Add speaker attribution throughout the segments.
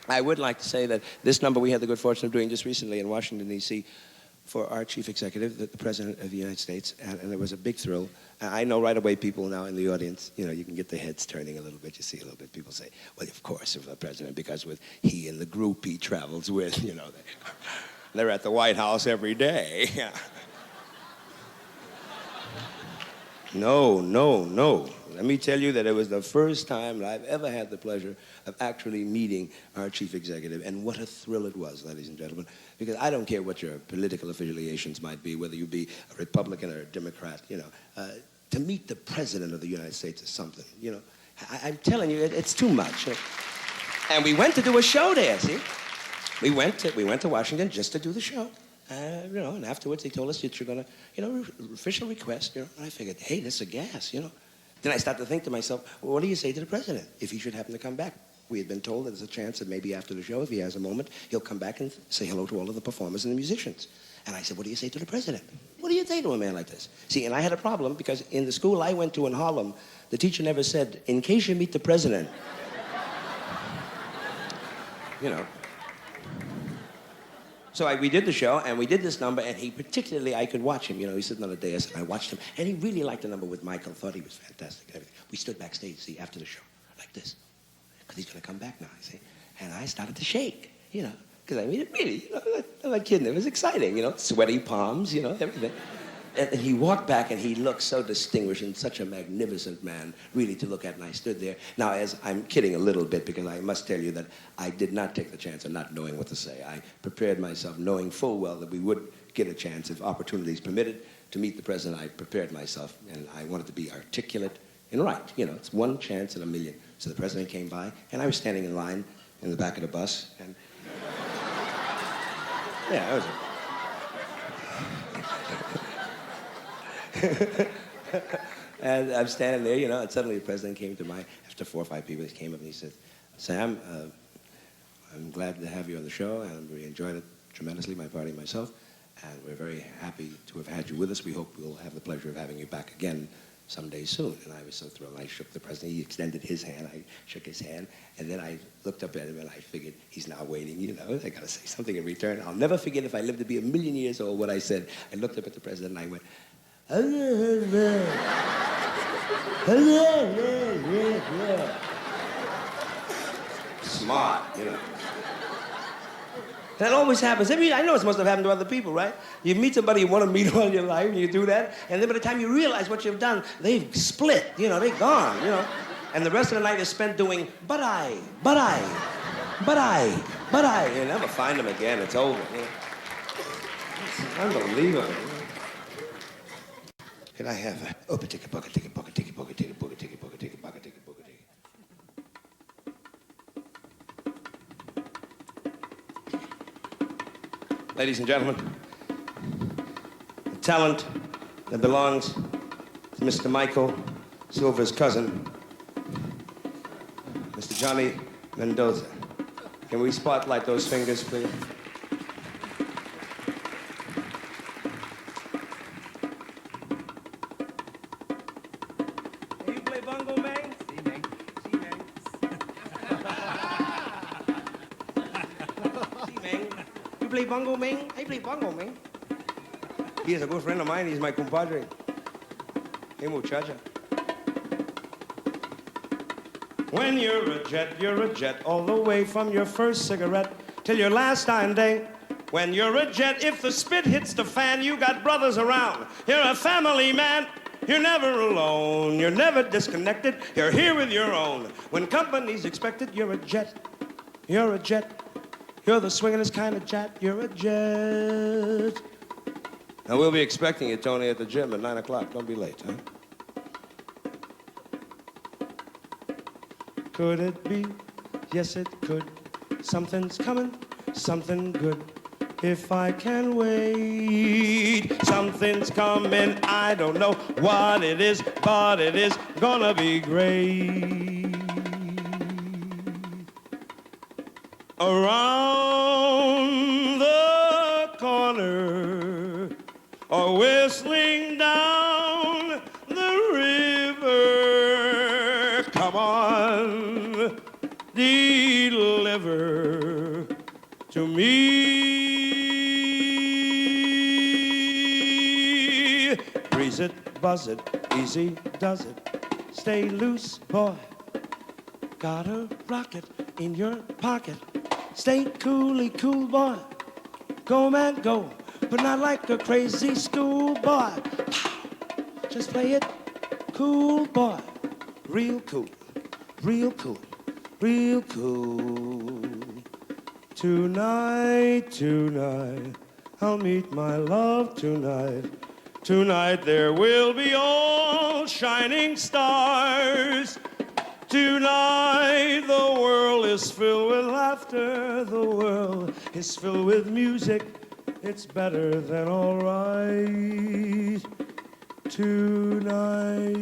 Speaker 1: I would like to say that this number we had the good fortune of doing just recently in Washington, D.C., for our chief executive, the President of the United States, and it was a big thrill. I know right away people now in the audience, you know, you can get the heads turning a little bit. You see a little bit. People say, well, of course, of the President, because with he and the group he travels with, you know, they're at the White House every day. No, no, no. Let me tell you that it was the first time that I've ever had the pleasure of actually meeting our chief executive, and what a thrill it was, ladies and gentlemen, because I don't care what your political affiliations might be, whether you be a Republican or a Democrat, you know, to meet the President of the United States is something, you know. I'm telling you, it's too much. And we went to do a show there, see? We went to Washington just to do the show. You know, and afterwards they told us that you're gonna, you know, official request, you know, and I figured, hey, this is a gas, you know. Then I started to think to myself, well, what do you say to the President if he should happen to come back? We had been told that there's a chance that maybe after the show, if he has a moment, he'll come back and say hello to all of the performers and the musicians. And I said, what do you say to the President? What do you say to a man like this? See, and I had a problem because in the school I went to in Harlem, the teacher never said, in case you meet the President. You know. So we did the show, and we did this number, and he particularly, I could watch him. You know, he's sitting on a dais, and I watched him, and he really liked the number with Michael, thought he was fantastic and everything. We stood backstage, see, after the show, like this, because he's going to come back now, you see. And I started to shake, you know, because I mean, it really, you know, I'm not kidding, it was exciting, you know, sweaty palms, you know, everything. And he walked back, and he looked so distinguished and such a magnificent man, really to look at, and I stood there. Now, as I'm kidding a little bit, because I must tell you that I did not take the chance of not knowing what to say. I prepared myself knowing full well that we would get a chance, if opportunities permitted, to meet the President. I prepared myself, and I wanted to be articulate and right. You know, it's one chance in a million. So the President came by, and I was standing in line in the back of the bus, and yeah, that was it. And I'm standing there, you know, and suddenly the President came to after 4 or 5 people, he came up and he said, Sam, I'm glad to have you on the show, and we enjoyed it tremendously, my party and myself, and we're very happy to have had you with us. We hope we'll have the pleasure of having you back again someday soon. And I was so thrilled. I shook the President. He extended his hand. I shook his hand. And then I looked up at him, and I figured, he's now waiting, you know. I got to say something in return. I'll never forget, if I live to be 1,000,000 years old, what I said. I looked up at the President, and I went, smart, you know. That always happens. I mean, I know it must have happened to other people, right? You meet somebody you want to meet all your life, and you do that, and then by the time you realize what you've done, they've split, you know, they're gone, you know. And the rest of the night is spent doing, but I. You never find them again. It's over. You know? It's unbelievable. Can I have a ticket, pocket, ticket, pocket, ticket, pocket, ticket, pocket, ticket, pocket, ticket, pocket, ticket, pocket, ticket. Ladies and gentlemen, the talent that belongs to Mr. Michael Silver's cousin, Mr. Johnny Mendoza. Can we spotlight those fingers, please? Bongo, man. I play bongo, man. He is a good friend of mine. He's my compadre. Hey, muchacha. When you're a jet, all the way from your first cigarette till your last dying day. When you're a jet, if the spit hits the fan, you got brothers around. You're a family man. You're never alone. You're never disconnected. You're here with your own. When company's expected, you're a jet. You're a jet. You're the swingin'est kind of jet. You're a jet. Now, we'll be expecting you, Tony, at the gym at 9 o'clock. Don't be late, huh? Could it be? Yes, it could. Something's coming, something good. If I can wait, something's coming. I don't know what it is, but it is gonna be great. Around the corner, or whistling down the river, come on, deliver ever to me. Breeze it, buzz it, easy does it. Stay loose, boy. Got a rocket in your pocket. Stay coolly cool, boy. Go, man, go, but not like a crazy schoolboy. Just play it cool, boy. Real cool, real cool, real cool. Tonight, tonight, I'll meet my love tonight. Tonight there will be all shining stars. Tonight the world is filled with laughter. The world is filled with music. It's better than all right. Tonight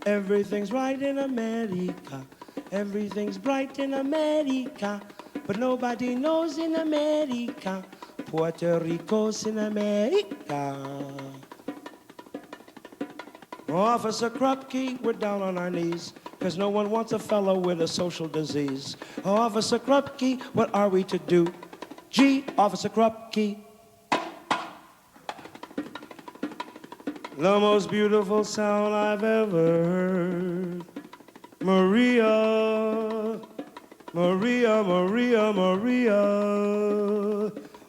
Speaker 1: everything's right in America. Everything's bright in America. But nobody knows in America. Puerto Rico's in America. Officer Krupke, we're down on our knees, 'cause no one wants a fellow with a social disease. Officer Krupke, what are we to do? Gee, Officer Krupke. The most beautiful sound I've ever heard. Maria, Maria, Maria, Maria.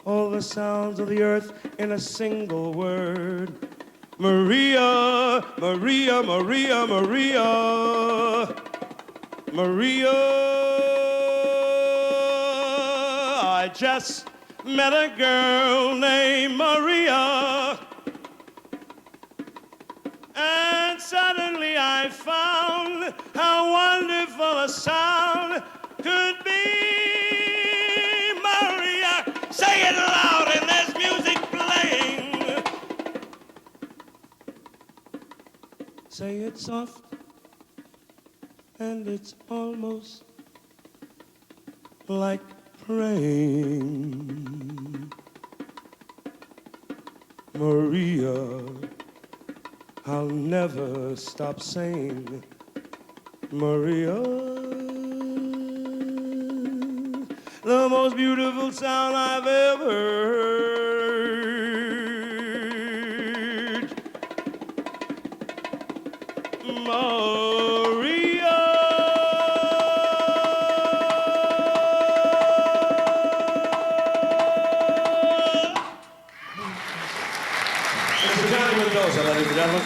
Speaker 1: All the sounds of the earth in a single word. Maria, Maria, Maria, Maria, Maria. I just met a girl named Maria, and suddenly I found how wonderful a sound could be. Maria, say it loud and there's music playing. Say it soft, and it's almost like praying. Maria, I'll never stop saying, Maria. The most beautiful sound I've ever heard. Maria. Mr. Johnny Mendoza, ladies and gentlemen.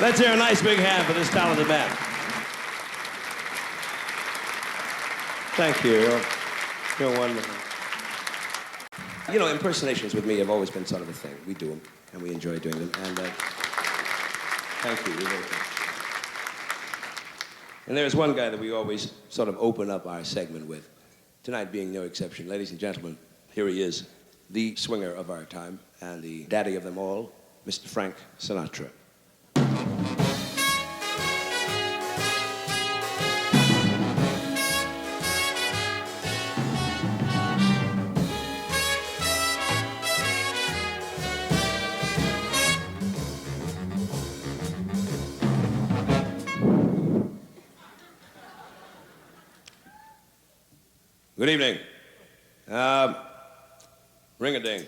Speaker 1: Let's hear a nice big hand for this talented man. Thank you. You're wonderful. You know, impersonations with me have always been sort of a thing. We do them, and we enjoy doing them. And thank you. You're welcome. And there's one guy that we always sort of open up our segment with. Tonight being no exception. Ladies and gentlemen, here he is, the swinger of our time and the daddy of them all, Mr. Frank Sinatra. Good evening. Ring-a-ding.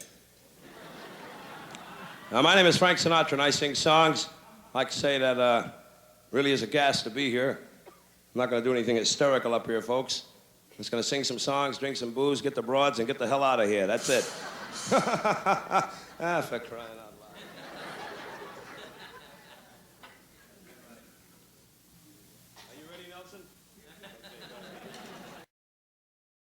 Speaker 1: My name is Frank Sinatra, and I sing songs. I'd like to say that really is a gas to be here. I'm not going to do anything hysterical up here, folks. I'm just going to sing some songs, drink some booze, get the broads, and get the hell out of here. That's it. For crying out loud.